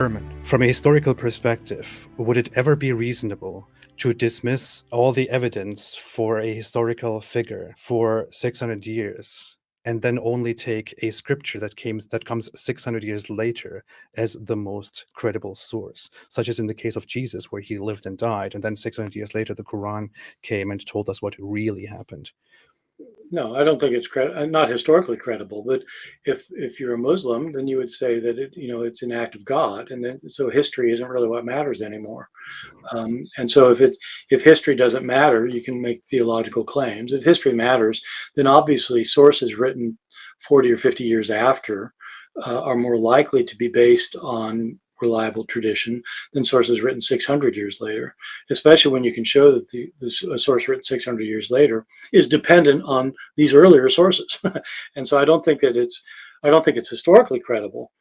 From a historical perspective, would it ever be reasonable to dismiss all the evidence for a historical figure for 600 years and then only take a scripture that comes 600 years later as the most credible source, such as in the case of Jesus, where he lived and died, and then 600 years later the Quran came and told us what really happened? No, I don't think it's not historically credible. But if you're a Muslim, then you would say that it's an act of God, and then so history isn't really what matters anymore. And so if history doesn't matter, you can make theological claims. If history matters, then obviously sources written 40 or 50 years after are more likely to be based on reliable tradition than sources written 600 years later, especially when you can show that the source written 600 years later is dependent on these earlier sources. And so I don't think it's historically credible.